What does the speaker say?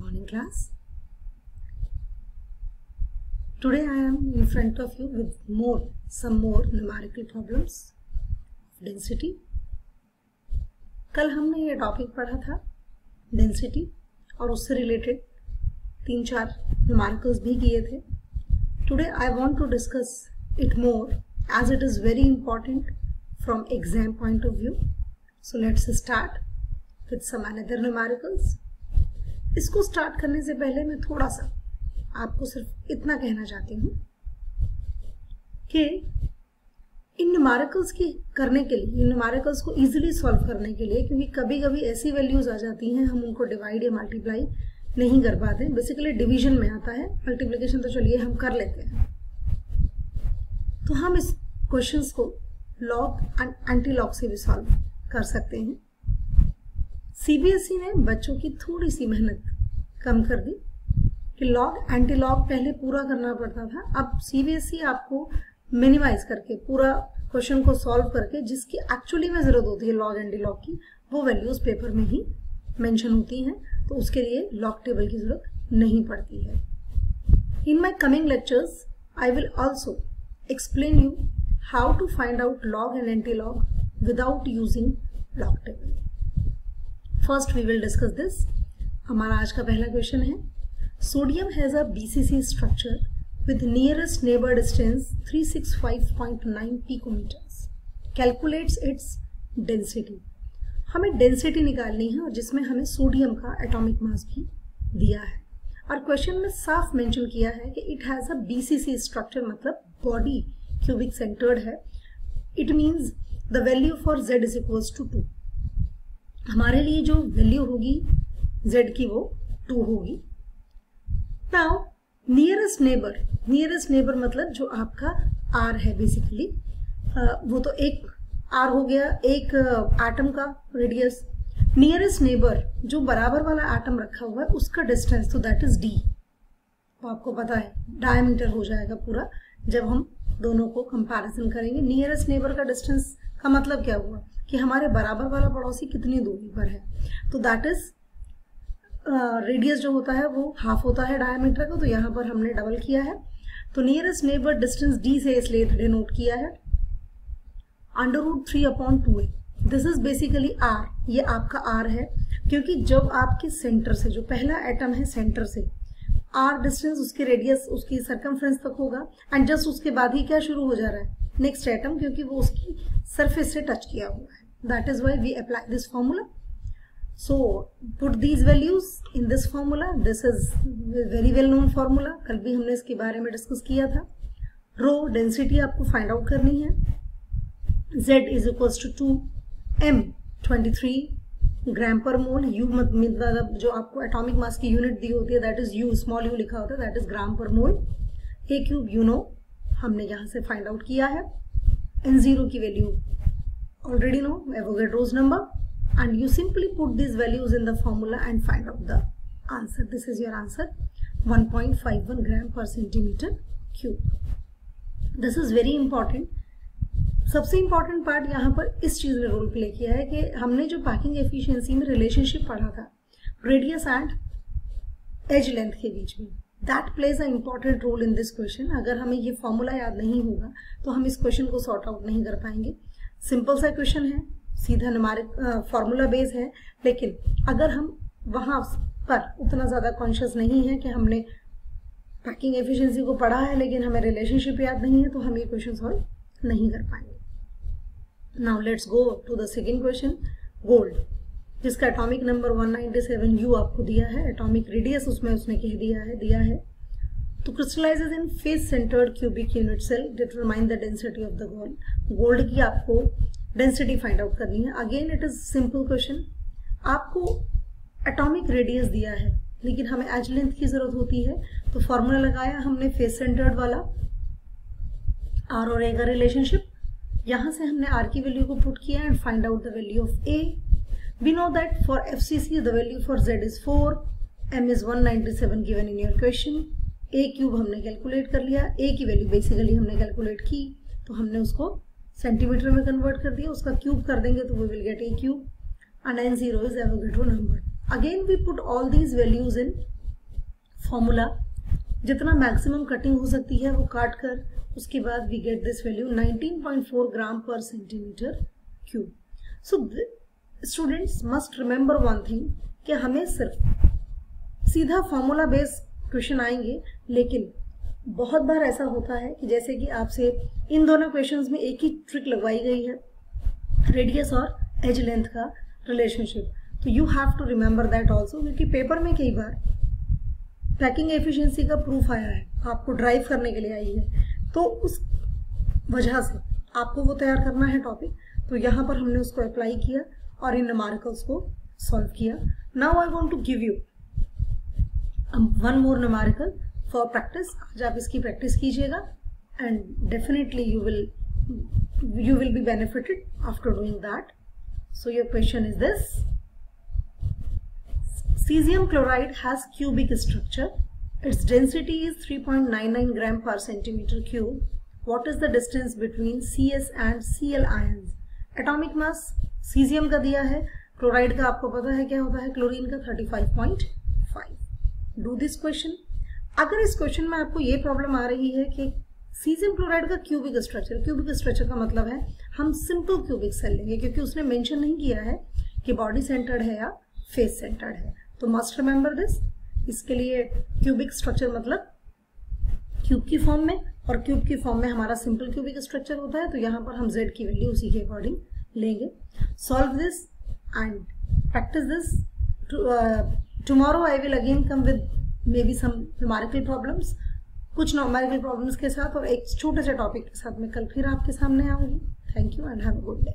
morning class. Today I am in front of you with some more numerical problems of density. कल हमने ये topic पढ़ा था density और उससे रिलेटेड 3-4 न्यूमेरिकल्स भी किए थे. Today I want to discuss it more as it is very important from exam point of view. So let's start with some another numericals. इसको स्टार्ट करने से पहले मैं थोड़ा सा आपको सिर्फ इतना कहना चाहती हूँ कि इन न्यूमेरिकल्स की करने के लिए, इन न्यूमेरिकल्स को इजीली सॉल्व करने के लिए, क्योंकि कभी कभी ऐसी वैल्यूज आ जाती हैं हम उनको डिवाइड या मल्टीप्लाई नहीं कर पाते. बेसिकली डिवीजन में आता है, मल्टीप्लिकेशन तो चलिए हम कर लेते हैं. तो हम इस क्वेश्चंस को लॉग एंड एंटी लॉग से भी सॉल्व कर सकते हैं. सीबीएसई ने बच्चों की थोड़ी सी मेहनत कम कर दी कि लॉग एंटी लॉग पहले पूरा करना पड़ता था. अब सीबीएसई आपको मिनिमाइज करके पूरा क्वेश्चन को सॉल्व करके जिसकी एक्चुअली में जरूरत होती है लॉग एंटी लॉग की, वो वैल्यूज पेपर में ही मेंशन होती हैं, तो उसके लिए लॉग टेबल की जरूरत नहीं पड़ती है. In my coming lectures I will also explain you how to find out log and antilog without using log table. First we will discuss this. हमारा आज का पहला क्वेश्चन है, sodium has a BCC structure with nearest neighbour distance 365.9 picometres. Calculates its density. हमें density निकालनी है और जिसमें हमें सोडियम का एटॉमिक मास भी दिया है. और क्वेश्चन में साफ मेंशन किया है कि it has a BCC structure, मतलब बॉडी क्यूबिक सेंटर्ड है. It means the value for z is equals to 2. हमारे लिए जो वैल्यू होगी z की वो 2 होगी. नाउ नियरेस्ट नेबर मतलब जो आपका r है बेसिकली, वो तो एक r हो गया, एक एटम का रेडियस. नियरेस्ट नेबर जो बराबर वाला एटम रखा हुआ है उसका डिस्टेंस, तो दैट इज d. तो आपको पता है डायमीटर हो जाएगा पूरा जब हम दोनों को कंपैरिजन करेंगे. नियरेस्ट नेबर का डिस्टेंस का मतलब क्या हुआ कि हमारे बराबर वाला पड़ोसी कितनी दूरी पर है, तो दैट इज रेडियस जो होता है वो हाफ होता है डायमीटर का, तो यहाँ पर हमने डबल किया है. तो नियरेस्ट नेबर डिस्टेंस d से इसलिए डिनोट किया है √3/2a. This is basically r. ये आपका r है, क्योंकि जब आपके सेंटर से, जो पहला एटम है सेंटर से, r डिस्टेंस उसकी रेडियस उसकी सरकमफ्रेंस तक होगा, एंड जस्ट उसके बाद ही क्या शुरू हो जा रहा है, नेक्स्ट एटम, क्योंकि वो उसकी सरफेस से टच किया हुआ है. That is why we apply this formula. So put these values in this formula. This is very well known formula, कल भी हमने इसके बारे में डिस्कस किया था. रो डेंसिटी आपको फाइंड आउट करनी है. z is equals to 2m23 gram पर मोल. u मतलब जो आपको एटॉमिक मास की यूनिट दी होती है that is u, small u लिखा होता है, दैट इज ग्राम पर मोल. a क्यूब यू नो हमने यहाँ से फाइंड आउट किया है. n0 की value already know, Avogadro's number, and you simply put these values in the formula and find out the answer. This is your answer, 1.51 gram per centimeter cube. This is very important. सबसे important part यहाँ पर इस चीज ने role play किया है कि हमने जो पैकिंग एफिशिएंसी में रिलेशनशिप पढ़ा था रेडियस एंड एज लेंथ के बीच में, that plays a important role in this question. अगर हमें ये फॉर्मूला याद नहीं होगा तो हम इस क्वेश्चन को सॉर्ट आउट नहीं कर पाएंगे. सिंपल सा क्वेश्चन है, सीधा न्यूमेरिक फॉर्मूला बेस है, लेकिन अगर हम वहां पर उतना ज्यादा कॉन्शियस नहीं है कि हमने पैकिंग एफिशिएंसी को पढ़ा है लेकिन हमें रिलेशनशिप याद नहीं है, तो हम ये क्वेश्चन सॉल्व नहीं कर पाएंगे. Now let's go to the second question. Gold, जिसका एटॉमिक नंबर 197 U आपको दिया है, एटॉमिक रेडियस उसमें उसने कह दिया है. तो crystallises in face centred cubic unit cell, determine the density of the gold. Gold की आपको डेंसिटी फाइंड आउट करनी है. Again it is simple question. आपको एटॉमिक रेडियस दिया है लेकिन हमें एज लेंथ की जरूरत होती है, तो फॉर्मूला लगाया हमने फेस सेंटर्ड वाला, आर और ए का रिलेशनशिप. यहां से हमने आर की वैल्यू को पुट किया and find out the value of A. We know that for FCC the value for Z is 4, M is 197 given in your question. A cube हमने कैलकुलेट कर लिया, ए की वैल्यू बेसिकली हमने calculate की, तो हमने उसको सेंटीमीटर में कन्वर्ट कर दिया. उसका क्यूब कर देंगे तो we will get A cube, and n0 is Avogadro number. Again we put all these values in फॉर्मूला, जितना मैक्सिमम कटिंग हो सकती है वो काट कर उसके बाद we get this value 19.4 gram पर centimetre cube. So students must remember one thing कि हमें सिर्फ सीधा फॉर्मूला बेस्ड क्वेश्चन आएंगे, लेकिन बहुत बार ऐसा होता है कि जैसे कि आपसे इन दोनों क्वेश्चंस में एक ही ट्रिक लगवाई गई है, रेडियस और एज लेंथ का रिलेशनशिप. तो you have to remember that also, क्योंकि पेपर में कई बार पैकिंग एफिशिएंसी का प्रूफ आया है, आपको ड्राइव करने के लिए आई है, तो उस वजह से आपको वो तैयार करना है टॉपिक. तो यहाँ पर हमने उसको अप्लाई किया और इन न्यूमेरिकल्स को सॉल्व किया. Now I want to give you one more numerical for practice. आज आप इसकी प्रैक्टिस कीजिएगा and definitely you will be benefited after doing that. So your question is this: cesium chloride has cubic structure. Its density is 3.99 gram per centimeter cube. What is the distance between CS and Cl ions? Atomic mass cesium का दिया है, chloride का आपको पता है क्या होता है, क्लोरीन का 35.5. Do this question. अगर इस क्वेश्चन में आपको ये प्रॉब्लम आ रही है कि सीजियम क्लोराइड का क्यूबिक स्ट्रक्चर का मतलब है हम सिंपल क्यूबिक सेल लेंगे, क्योंकि उसने मेंशन नहीं किया है कि बॉडी सेंटर्ड है या फेस सेंटर्ड है. तो मस्ट रिमेंबर दिस. इसके लिए क्यूबिक स्ट्रक्चर मतलब क्यूब की फॉर्म में, और क्यूब की फॉर्म में हमारा सिंपल क्यूबिक स्ट्रक्चर होता है. तो यहाँ पर हम z की वैल्यू उसी के अकॉर्डिंग लेंगे. Solve this and practice this. Tomorrow I will again come with maybe some numerical problems, कुछ न्यूमेरिकल प्रॉब्लम्स के साथ और एक छोटे से टॉपिक के साथ मैं कल फिर आपके सामने आऊंगी. Thank you and have a good day.